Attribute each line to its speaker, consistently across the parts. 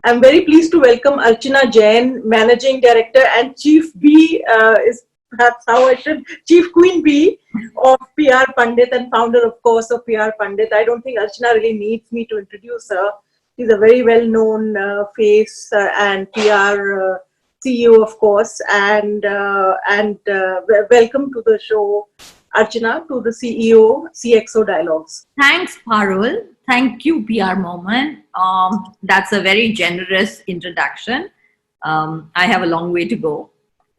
Speaker 1: I'm very pleased to welcome Archana Jain, Managing Director and Chief B, is perhaps how I should, Chief Queen B of PR Pandit and founder, of course, of PR Pandit. I don't think Archana really needs me to introduce her. She's a very well-known face and PR CEO, of course, and welcome to the show, Archana, to the CEO CXO Dialogues.
Speaker 2: Thanks, Parul. Thank you, PR Moment. That's a very generous introduction. I have a long way to go,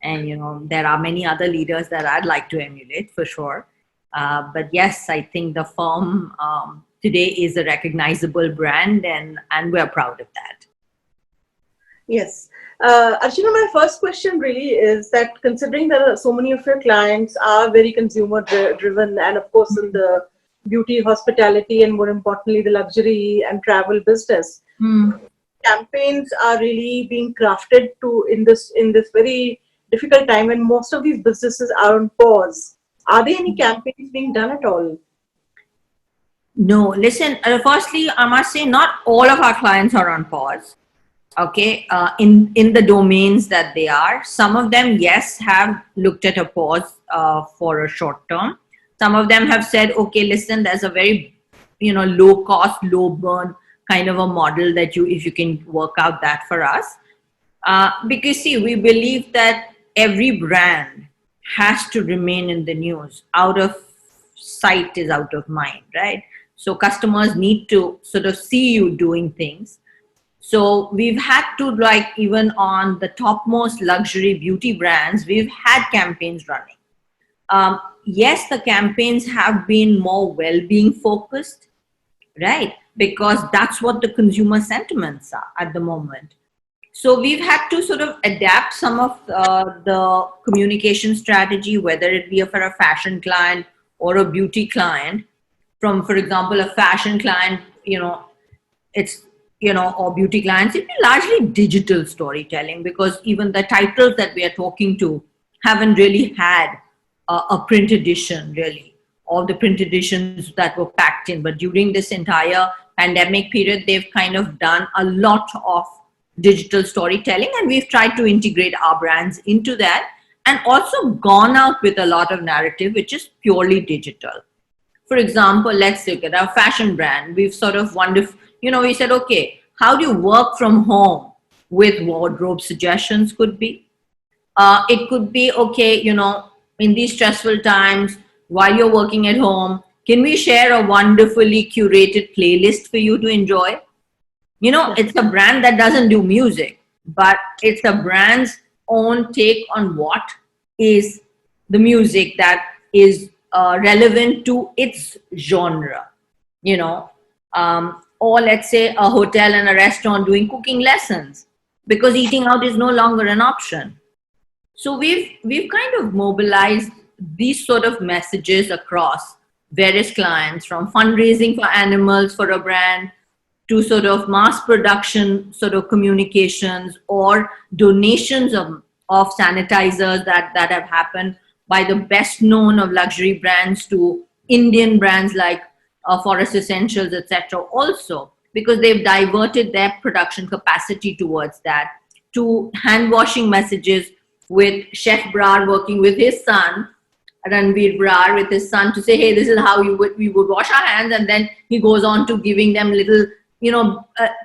Speaker 2: and there are many other leaders that I'd like to emulate for sure. But yes, I think the firm today is a recognizable brand, and we're proud of that.
Speaker 1: Yes. Archana, my first question really is that considering that so many of your clients are very consumer driven, and of course in the beauty, hospitality, and more importantly, the luxury and travel business, campaigns are really being crafted in this very difficult time when most of these businesses are on pause. Are there any campaigns being done at all?
Speaker 2: No, listen, firstly, I must say not all of our clients are on pause. Okay, in the domains that they are. Some of them, yes, have looked at a pause for a short term. Some of them have said, okay, listen, there's a very, low cost, low burn kind of a model that if you can work out that for us. Because see, we believe that every brand has to remain in the news. Out of sight is out of mind, right? So customers need to sort of see you doing things. So we've had to, like, even on the topmost luxury beauty brands, we've had campaigns running. Yes, the campaigns have been more well-being focused, right? Because that's what the consumer sentiments are at the moment. So we've had to sort of adapt some of the communication strategy, whether it be for a fashion client or a beauty client. From, for example, a fashion client, it's or beauty clients, it'd be largely digital storytelling, because even the titles that we are talking to haven't really had a print edition, really, all the print editions that were packed in. But during this entire pandemic period, they've kind of done a lot of digital storytelling, and we've tried to integrate our brands into that, and also gone out with a lot of narrative, which is purely digital. For example, let's look at our fashion brand. We've sort of we said, okay, how do you work from home with wardrobe suggestions could be? It could be, okay, in these stressful times, while you're working at home, can we share a wonderfully curated playlist for you to enjoy? It's a brand that doesn't do music, but it's a brand's own take on what is the music that is relevant to its genre, or let's say a hotel and a restaurant doing cooking lessons, because eating out is no longer an option. So we've kind of mobilized these sort of messages across various clients, from fundraising for animals for a brand to sort of mass production sort of communications, or donations of sanitizers that have happened by the best known of luxury brands to Indian brands like Forest Essentials, etc. also, because they've diverted their production capacity towards that, to hand washing messages with Chef Brar working with his son, Ranveer Brar with his son, to say, hey, this is how we would wash our hands. And then he goes on to giving them little,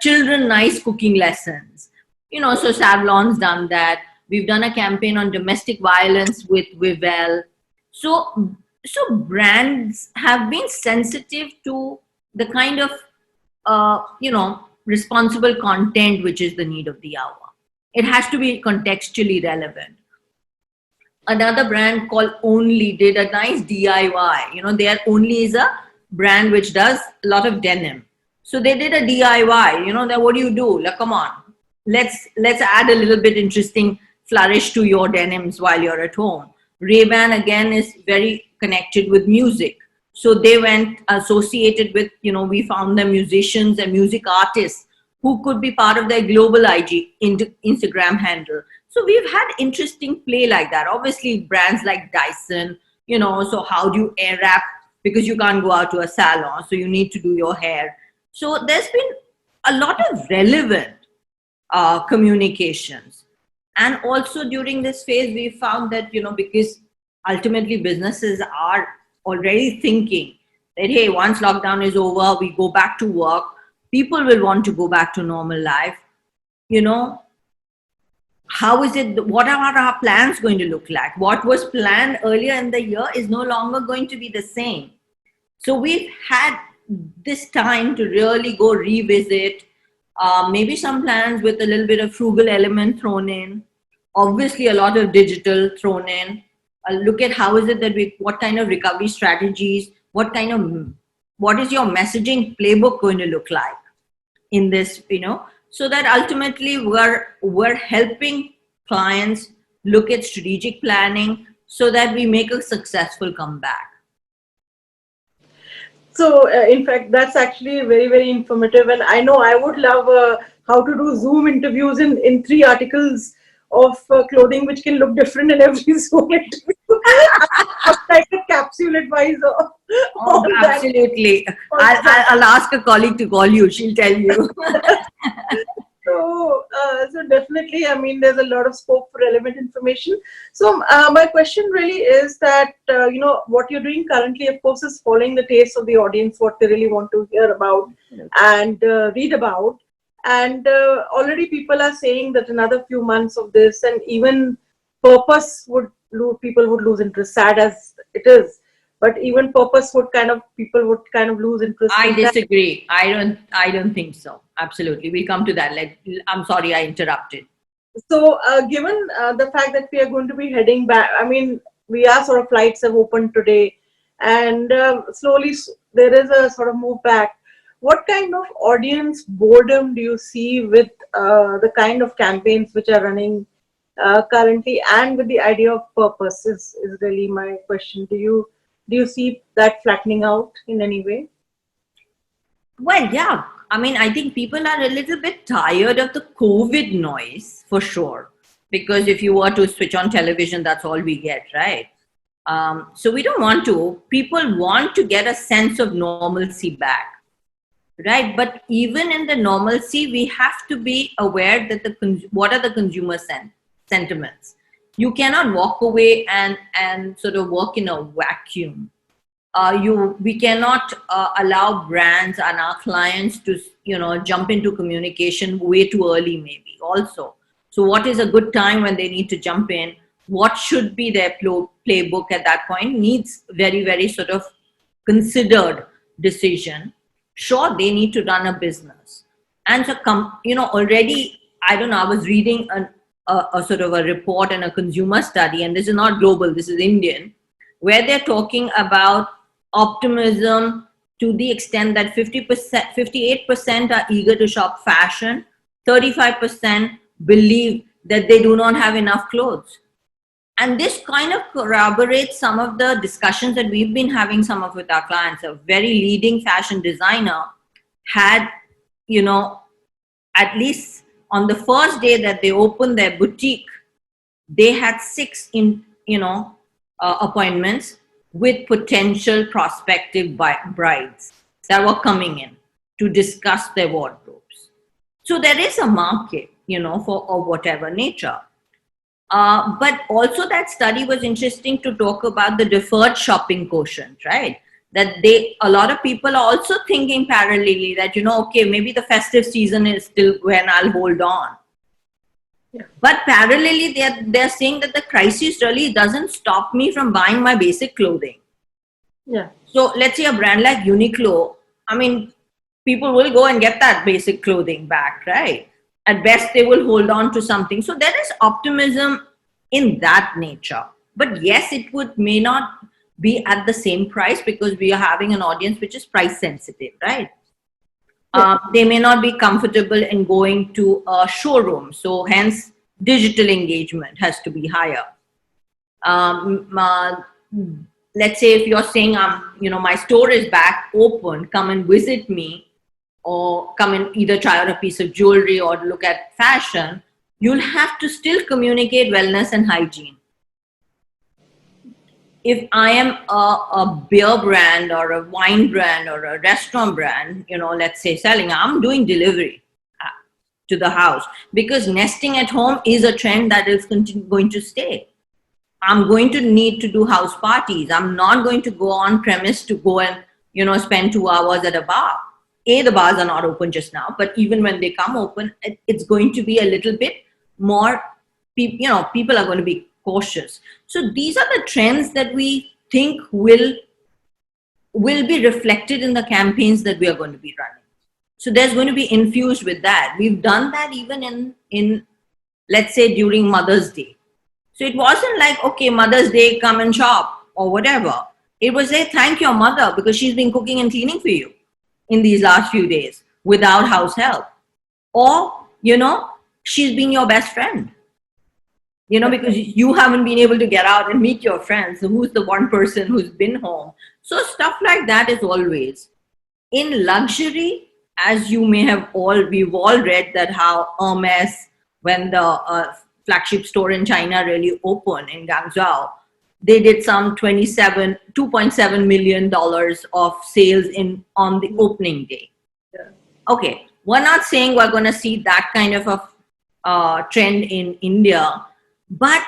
Speaker 2: children nice cooking lessons. So Savlon's done that. We've done a campaign on domestic violence with Vivel. So brands have been sensitive to the kind of, responsible content, which is the need of the hour. It has to be contextually relevant. Another brand called Only did a nice DIY. Their Only is a brand which does a lot of denim. So they did a DIY, that what do you do? Like, come on, let's add a little bit interesting flourish to your denims while you're at home. Ray-Ban again is very connected with music. So they went associated with, we found them musicians and music artists who could be part of their global Instagram handle. So we've had interesting play like that. Obviously, brands like Dyson, so how do you air wrap? Because you can't go out to a salon, so you need to do your hair. So there's been a lot of relevant communications. And also during this phase, we found that, because ultimately businesses are already thinking that, hey, once lockdown is over, we go back to work, people will want to go back to normal life. How is it, what are our plans going to look like? What was planned earlier in the year is no longer going to be the same. So we've had this time to really go revisit, maybe some plans with a little bit of frugal element thrown in, obviously a lot of digital thrown in. Look at how is it that what kind of recovery strategies, what is your messaging playbook going to look like in this, so that ultimately we're helping clients look at strategic planning so that we make a successful comeback.
Speaker 1: So, in fact, that's actually very, very informative. And I know I would love how to do Zoom interviews in 3 articles of clothing, which can look different in every Zoom interview. Like a capsule advisor.
Speaker 2: Oh, absolutely. I'll ask a colleague to call you. She'll tell you.
Speaker 1: So definitely, I mean, there's a lot of scope for relevant information. So my question really is that, what you're doing currently, of course, is following the taste of the audience, what they really want to hear about and read about. And already people are saying that another few months of this and even purpose people would lose interest, sad as it is. But even purpose people would kind of lose interest.
Speaker 2: I disagree. I don't think so. Absolutely. We'll come to that. I'm sorry I interrupted.
Speaker 1: So given the fact that we are going to be heading back, I mean, flights have opened today and slowly there is a sort of move back. What kind of audience boredom do you see with the kind of campaigns which are running currently, and with the idea of purpose is really my question. Do you see that flattening out in any way?
Speaker 2: Well, yeah. I mean, I think people are a little bit tired of the COVID noise for sure. Because if you were to switch on television, that's all we get, right? So we don't want to. People want to get a sense of normalcy back, right? But even in the normalcy, we have to be aware that what are the consumer sentiments. You cannot walk away and sort of work in a vacuum. We cannot allow brands and our clients to jump into communication way too early, maybe also. So what is a good time when they need to jump in? What should be their playbook at that point needs very, very sort of considered decision. Sure, they need to run a business, and so already, I don't know, I was reading a sort of a report and a consumer study, and this is not global, this is Indian, where they're talking about optimism to the extent that 58% are eager to shop fashion, 35% believe that they do not have enough clothes. And this kind of corroborates some of the discussions that we've been having with our clients. A very leading fashion designer had, at least on the first day that they opened their boutique, they had 6 appointments with potential prospective brides that were coming in to discuss their wardrobes. So there is a market, for of whatever nature. But also that study was interesting to talk about the deferred shopping quotient, right? That a lot of people are also thinking parallelly that, okay, maybe the festive season is still when I'll hold on. Yeah. But parallelly, they're saying that the crisis really doesn't stop me from buying my basic clothing.
Speaker 1: Yeah.
Speaker 2: So let's say a brand like Uniqlo, I mean, people will go and get that basic clothing back, right? At best, they will hold on to something. So there is optimism in that nature. But yes, may not be at the same price because we are having an audience which is price sensitive, right? They may not be comfortable in going to a showroom. So hence, digital engagement has to be higher. Let's say if you're saying, my store is back open, come and visit me, or come and either try out a piece of jewelry or look at fashion, you'll have to still communicate wellness and hygiene. If I am a beer brand or a wine brand or a restaurant brand, let's say selling, I'm doing delivery. to the house, because nesting at home is a trend that is going to stay. I'm going to need to do house parties. I'm not going to go on premise to go and, spend 2 hours at a bar. The bars are not open just now, but even when they come open, it's going to be a little bit more, people are going to be cautious. So these are the trends that we think will be reflected in the campaigns that we are going to be running. So there's going to be infused with that. We've done that even in let's say during Mother's Day. So it wasn't like, okay, Mother's Day, come and shop or whatever. It was a thank your mother because she's been cooking and cleaning for you in these last few days without house help. Or, she's been your best friend. Because you haven't been able to get out and meet your friends. So who's the one person who's been home? So stuff like that is always. In luxury, as you may have we've all read that how Hermes, when the flagship store in China really opened in Guangzhou, they did some $2.7 million of sales on the opening day.
Speaker 1: Yeah.
Speaker 2: Okay, we're not saying we're going to see that kind of a trend in India, but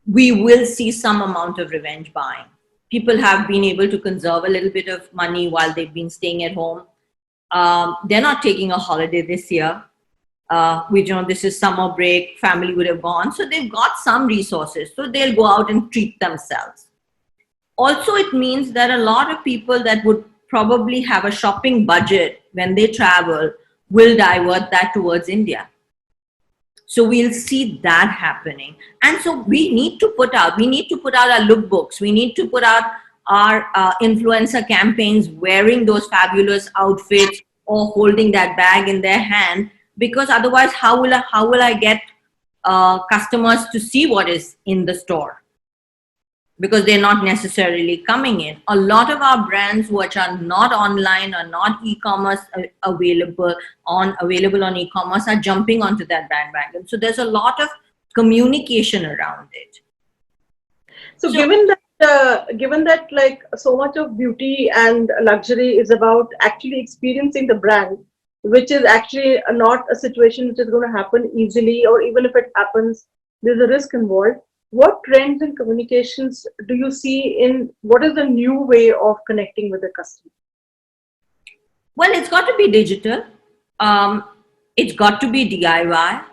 Speaker 2: we will see some amount of revenge buying. People have been able to conserve a little bit of money while they've been staying at home. They're not taking a holiday this year. This is summer break, family would have gone. So they've got some resources. So they'll go out and treat themselves. Also, it means that a lot of people that would probably have a shopping budget when they travel will divert that towards India. So we'll see that happening. And so we need to put out our lookbooks. We need to put out our influencer campaigns wearing those fabulous outfits or holding that bag in their hand, because otherwise how will I get customers to see what is in the store? Because they're not necessarily coming in. A lot of our brands which are not online, are not e-commerce available on e-commerce, are jumping onto that bandwagon. So there's a lot of communication around it.
Speaker 1: So given that like so much of beauty and luxury is about actually experiencing the brand, which is actually not a situation which is going to happen easily, or even if it happens, there's a risk involved. What trends in communications do you see what is the new way of connecting with the customer?
Speaker 2: Well, it's got to be digital. It's got to be DIY,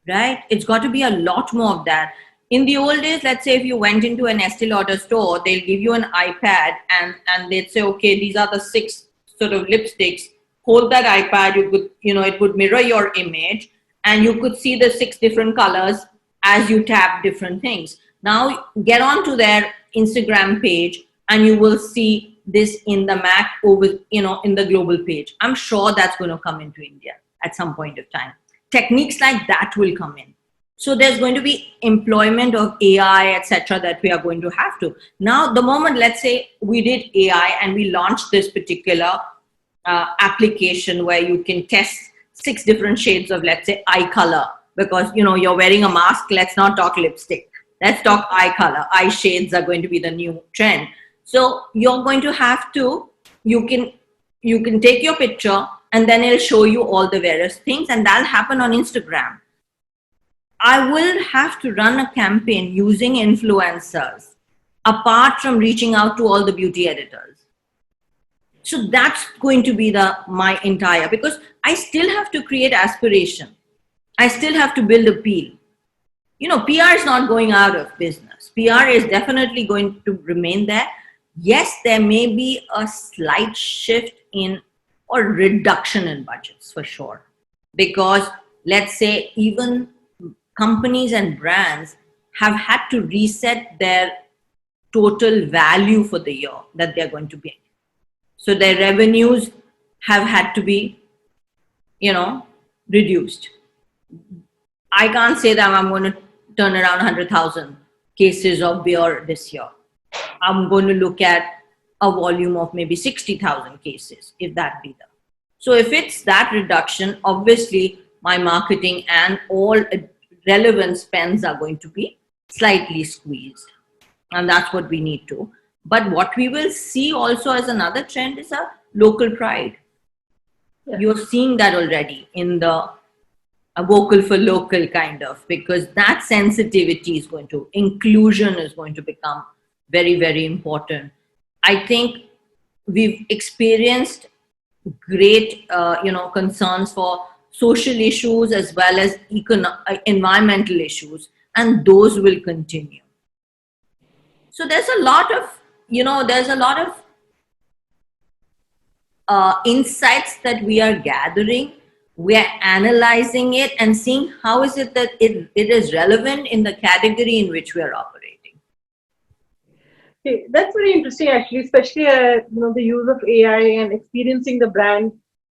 Speaker 2: right? It's got to be a lot more of that. In the old days, let's say if you went into an Estee Lauder store, they'll give you an iPad and they'd say, okay, these are the 6 sort of lipsticks. Hold that iPad, it would mirror your image and you could see the 6 different colors as you tap different things. Now get onto their Instagram page and you will see this in the Mac over, in the global page. I'm sure that's going to come into India at some point of time. Techniques like that will come in. So there's going to be employment of AI, etc., that we are going to have to. Now, the moment, let's say we did AI and we launched this particular application where you can test 6 different shades of, let's say, eye color, because, you're wearing a mask. Let's not talk lipstick. Let's talk eye color. Eye shades are going to be the new trend. So you're going to have to, you can take your picture and then it'll show you all the various things, and that'll happen on Instagram. I will have to run a campaign using influencers apart from reaching out to all the beauty editors. So that's going to be my entire, because I still have to create aspiration. I still have to build appeal. PR is not going out of business. PR is definitely going to remain there. Yes, there may be a slight shift or reduction in budgets for sure. Because let's say even companies and brands have had to reset their total value for the year that they're going to be. So their revenues have had to be, reduced. I can't say that I'm going to turn around 100,000 cases of beer this year. I'm going to look at a volume of maybe 60,000 cases, if that be the. So if it's that reduction, obviously my marketing and all relevant spends are going to be slightly squeezed. And that's what we need to. But what we will see also as another trend is a local pride. Yeah. You're seeing that already in the a vocal for local kind of, because that sensitivity is going to, inclusion is going to become very, very important. I think we've experienced great, concerns for social issues as well as environmental issues, and those will continue. So there's a lot of, insights that we are gathering. We are analyzing it and seeing how is it that it is relevant in the category in which we are operating.
Speaker 1: Okay, that's very interesting, actually, especially the use of AI and experiencing the brand.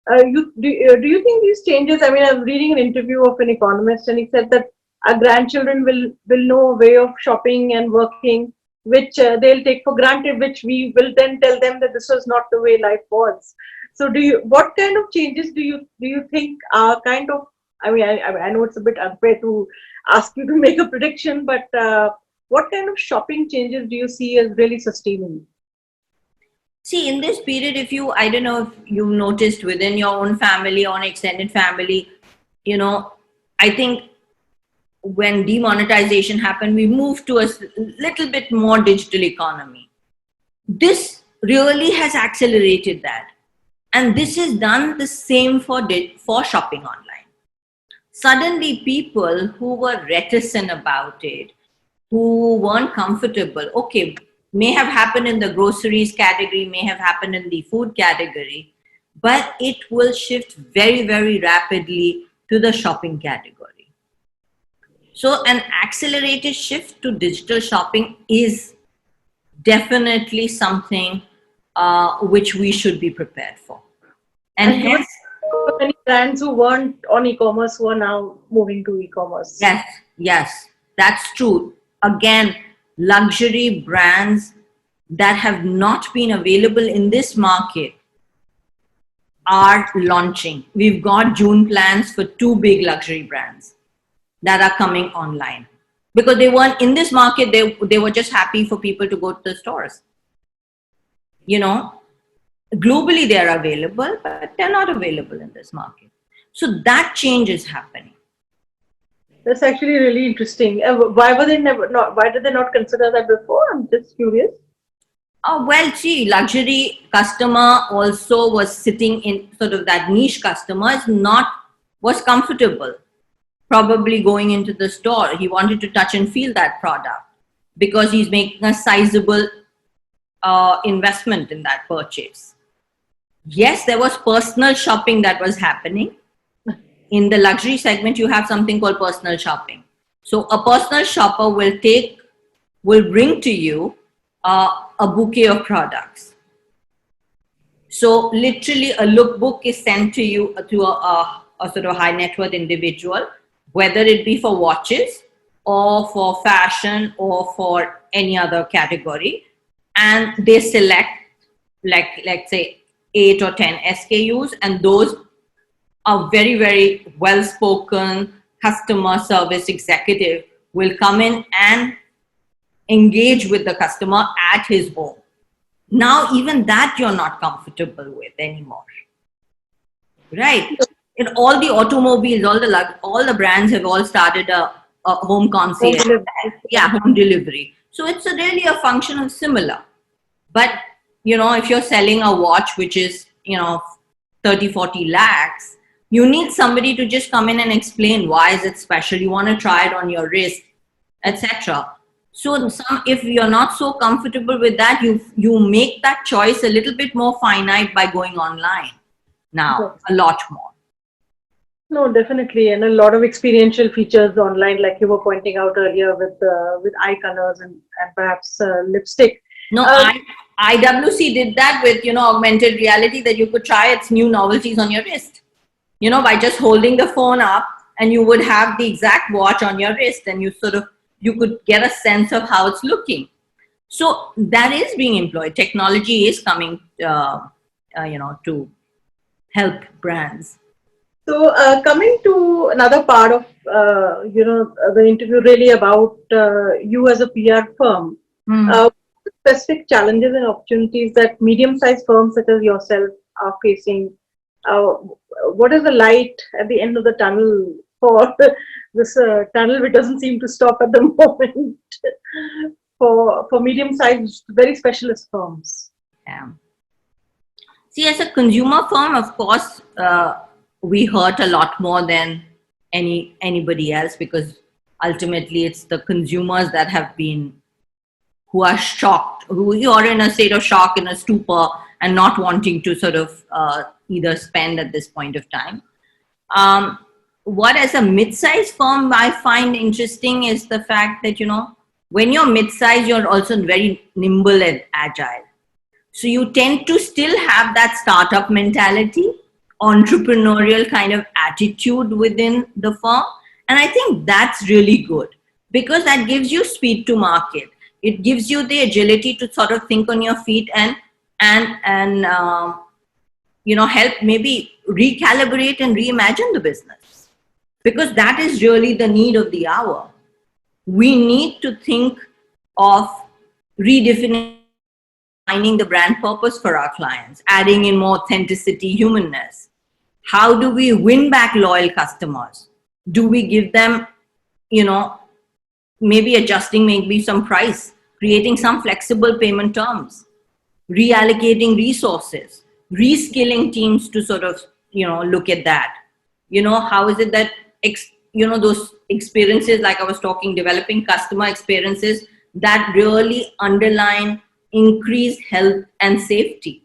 Speaker 1: Do you think these changes? I mean, I was reading an interview of an economist, and he said that our grandchildren will know a way of shopping and working, which they'll take for granted, which we will then tell them that this was not the way life was. So, what kind of changes do you think are kind of? I mean, I know it's a bit unfair to ask you to make a prediction, but what kind of shopping changes do you see as really sustaining?
Speaker 2: See, in this period, I don't know if you've noticed within your own family or an extended family, I think when demonetization happened, we moved to a little bit more digital economy. This really has accelerated that. And this has done the same for shopping online. Suddenly, people who were reticent about it, who weren't comfortable, okay, may have happened in the groceries category, may have happened in the food category, but it will shift very, very rapidly to the shopping category. So an accelerated shift to digital shopping is definitely something which we should be prepared for. And hence,
Speaker 1: many brands who weren't on e-commerce who are now moving to e-commerce.
Speaker 2: Yes, that's true. Again, luxury brands that have not been available in this market are launching. We've got June plans for 2 big luxury brands that are coming online, because they weren't in this market. They were just happy for people to go to the stores. Globally they are available, but they're not available in this market. So that change is happening.
Speaker 1: That's actually really interesting. Why did they not consider that before? I'm just curious.
Speaker 2: Well, see, luxury customer also was sitting in sort of that niche customer was comfortable probably going into the store. He wanted to touch and feel that product because he's making a sizable investment in that purchase. Yes, there was personal shopping that was happening. In the luxury segment, you have something called personal shopping. So a personal shopper will bring to you a bouquet of products. So literally a lookbook is sent to you to a sort of high net worth individual, whether it be for watches or for fashion or for any other category. And they select, like, let's say, 8 or 10 SKUs, and those are very, very well-spoken customer service executive will come in and engage with the customer at his home. Now, even that you're not comfortable with anymore, right? In all the automobiles, all the brands have all started a home concierge, home delivery. So it's really a function of similar. But if you're selling a watch which is 30-40 lakhs, you need somebody to just come in and explain why is it special. You want to try it on your wrist, etc. So if you're not so comfortable with that, you make that choice a little bit more finite by going online now, a lot more.
Speaker 1: No, definitely, and a lot of experiential features online, like you were pointing out earlier with eye colors and perhaps lipstick.
Speaker 2: No, IWC did that with augmented reality, that you could try its new novelties on your wrist. By just holding the phone up, and you would have the exact watch on your wrist, and you could get a sense of how it's looking. So that is being employed. Technology is coming, to help brands.
Speaker 1: So coming to another part of the interview, really about you as a PR firm. Specific challenges and opportunities that medium-sized firms such as yourself are facing? What is the light at the end of the tunnel for this tunnel, which doesn't seem to stop at the moment, for medium-sized, very specialist firms.
Speaker 2: Yeah. See, as a consumer firm, of course, we hurt a lot more than anybody else, because ultimately it's the consumers that have been, who are shocked, who are in a state of shock, in a stupor, and not wanting to sort of either spend at this point of time. What as a mid-sized firm I find interesting is the fact that, when you're mid-sized, you're also very nimble and agile. So you tend to still have that startup mentality, entrepreneurial kind of attitude within the firm. And I think that's really good, because that gives you speed to market. It gives you the agility to sort of think on your feet and help maybe recalibrate and reimagine the business, because that is really the need of the hour. We need to think of redefining the brand purpose for our clients, adding in more authenticity, humanness. How do we win back loyal customers? Do we give them, maybe adjusting maybe some price, creating some flexible payment terms, reallocating resources, reskilling teams to sort of, look at that. How is it that, those experiences, like I was talking, developing customer experiences that really underline increased health and safety.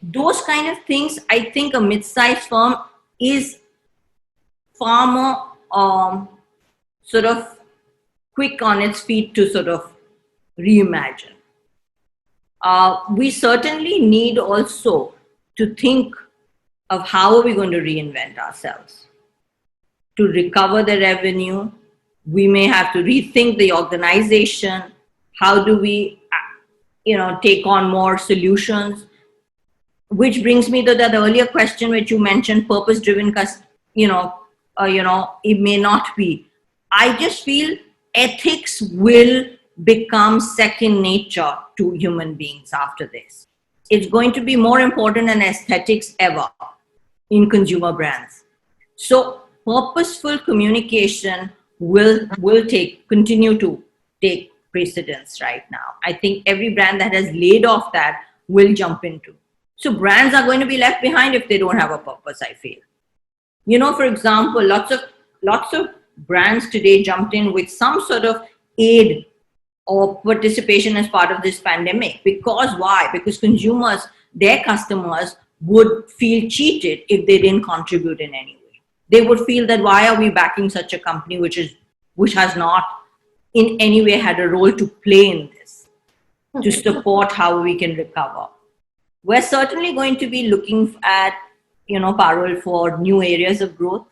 Speaker 2: Those kind of things, I think a mid-sized firm is far more sort of quick on its feet to sort of reimagine. We certainly need also to think of how are we going to reinvent ourselves. To recover the revenue, we may have to rethink the organization. How do we, take on more solutions? Which brings me to that earlier question which you mentioned, purpose-driven, it may not be. I just feel ethics will become second nature to human beings after this. It's going to be more important than aesthetics ever in consumer brands. So purposeful communication will continue to take precedence right now. I think every brand that has laid off that will jump into. So brands are going to be left behind if they don't have a purpose, I feel. For example, lots of brands today jumped in with some sort of aid or participation as part of this pandemic. Because why? Because consumers, their customers, would feel cheated if they didn't contribute in any way. They would feel that why are we backing such a company which has not in any way had a role to play in this, to support how we can recover. We're certainly going to be looking at, Parul, for new areas of growth.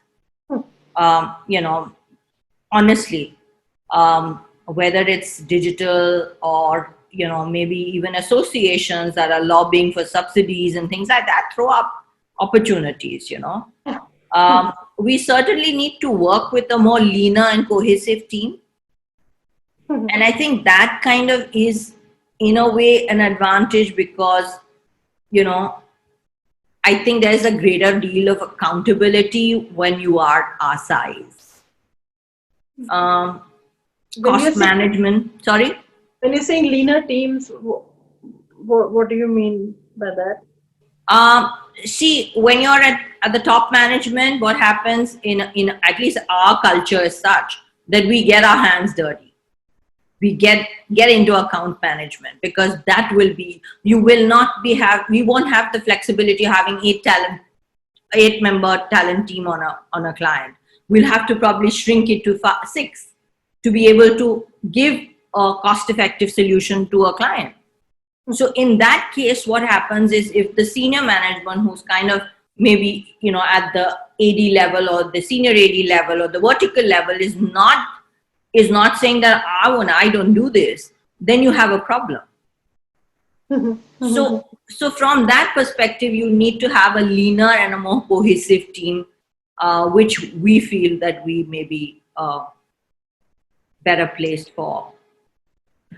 Speaker 2: Honestly, whether it's digital or, maybe even associations that are lobbying for subsidies and things like that, throw up opportunities, We certainly need to work with a more leaner and cohesive team. And I think that kind of is, in a way, an advantage because, I think there's a greater deal of accountability when you are our size. Cost management, sorry?
Speaker 1: When you're saying leaner teams, what do you mean by that?
Speaker 2: See, when you're at the top management, what happens in at least our culture is such that we get our hands dirty. We get into account management, because that will be, we won't have the flexibility of having 8-member talent team on a client. We'll have to probably shrink it to 6 to be able to give a cost-effective solution to a client. So in that case, what happens is if the senior management, who's kind of maybe, at the AD level or the senior AD level or the vertical level is not saying that I don't do this, then you have a problem. So from that perspective, you need to have a leaner and a more cohesive team, which we feel that we may be better placed for.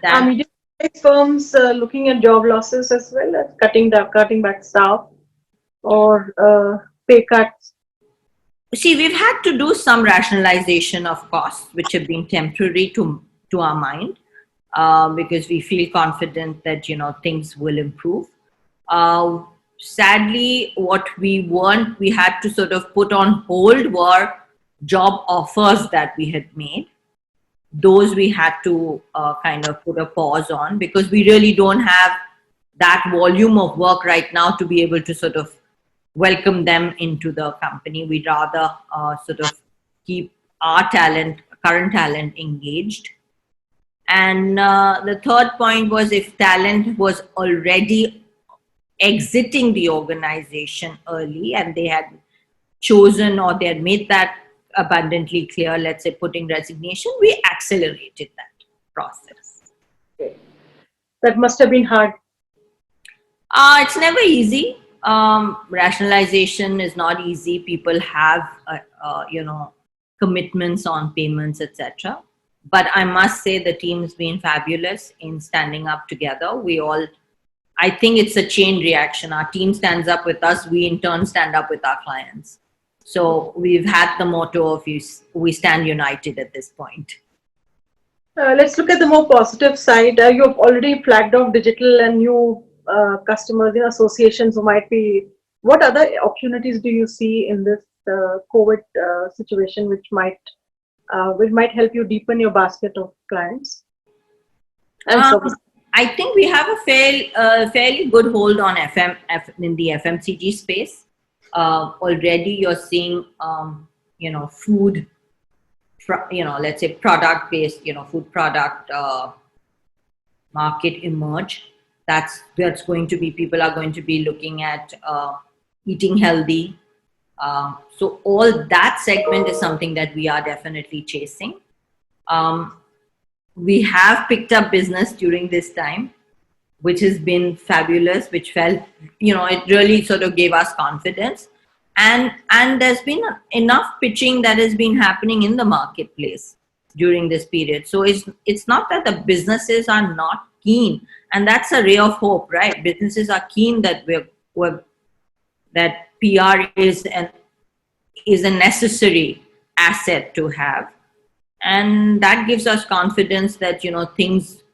Speaker 1: Are medium-sized firms looking at job losses as well as cutting back staff or pay cuts?
Speaker 2: See, we've had to do some rationalization of costs, which have been temporary to our mind, because we feel confident that things will improve. Uh, Sadly, what we had to sort of put on hold were job offers that we had made. Those we had to kind of put a pause on, because we really don't have that volume of work right now to be able to sort of welcome them into the company. We'd rather sort of keep our current talent engaged. And the third point was, if talent was already exiting the organization early and they had chosen, or they had made that abundantly clear, let's say putting resignation, we accelerated that process.
Speaker 1: That must have been hard.
Speaker 2: It's never easy. Rationalization is not easy. People have, commitments on payments, etc. But I must say the team's been fabulous in standing up together. I think it's a chain reaction. Our team stands up with us. We in turn stand up with our clients. So we've had the motto of we stand united at this point.
Speaker 1: Let's look at the more positive side. You've already flagged off digital and new customers, associations who might be. What other opportunities do you see in this COVID situation, which might help you deepen your basket of clients and services?
Speaker 2: I think we have a fairly good hold on in the FMCG space. Already you're seeing, food, let's say product-based, food product market emerge. That's going to be, people are going to be looking at eating healthy. So all that segment is something that we are definitely chasing. We have picked up business during this time, which has been fabulous, which felt, it really sort of gave us confidence. And there's been enough pitching that has been happening in the marketplace during this period. So it's not that the businesses are not keen, and that's a ray of hope, right? Businesses are keen that that PR is a necessary asset to have. And that gives us confidence that, things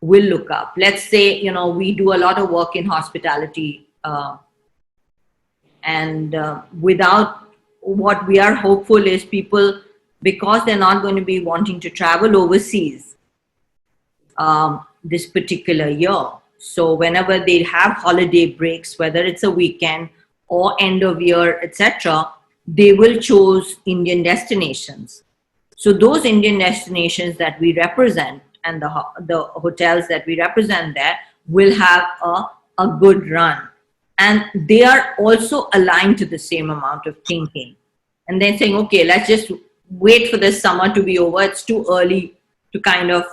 Speaker 2: will look up. Let's say, we do a lot of work in hospitality. Without, what we are hopeful is people, because they're not going to be wanting to travel overseas this particular year. So whenever they have holiday breaks, whether it's a weekend or end of year, etc., they will choose Indian destinations. So those Indian destinations that we represent and the hotels that we represent there will have a good run. And they are also aligned to the same amount of thinking. And then saying, okay, let's just wait for this summer to be over. It's too early to kind of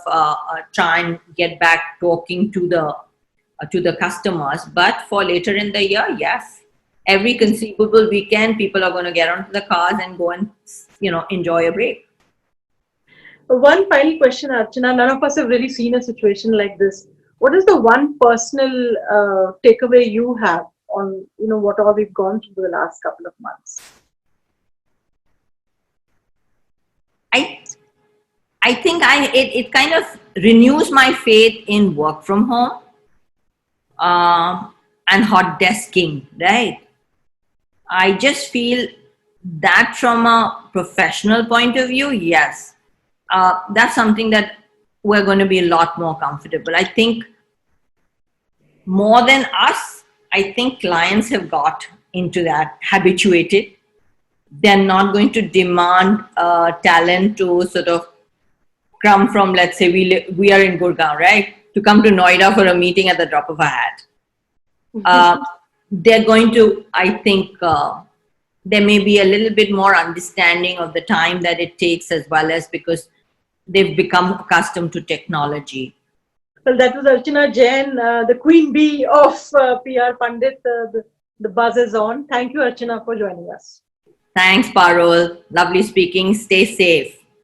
Speaker 2: try and get back talking to the customers. But for later in the year, yes, every conceivable weekend, people are going to get onto the cars and go and, enjoy a break.
Speaker 1: One final question, Archana. None of us have really seen a situation like this. What is the one personal takeaway you have on, what all we've gone through the last couple of months?
Speaker 2: I think it kind of renews my faith in work from home and hot desking, right? I just feel that from a professional point of view, yes. That's something that we're going to be a lot more comfortable. I think more than us, I think clients have got into that, habituated. They're not going to demand talent to sort of come from, let's say we are in Gurgaon, right? To come to Noida for a meeting at the drop of a hat. They're going to, I think, there may be a little bit more understanding of the time that it takes, as well as because they've become accustomed to technology.
Speaker 1: Well, that was Archana Jain, the queen bee of PR Pandit. The buzz is on. Thank you, Archana, for joining us.
Speaker 2: Thanks, Parul. Lovely speaking. Stay safe.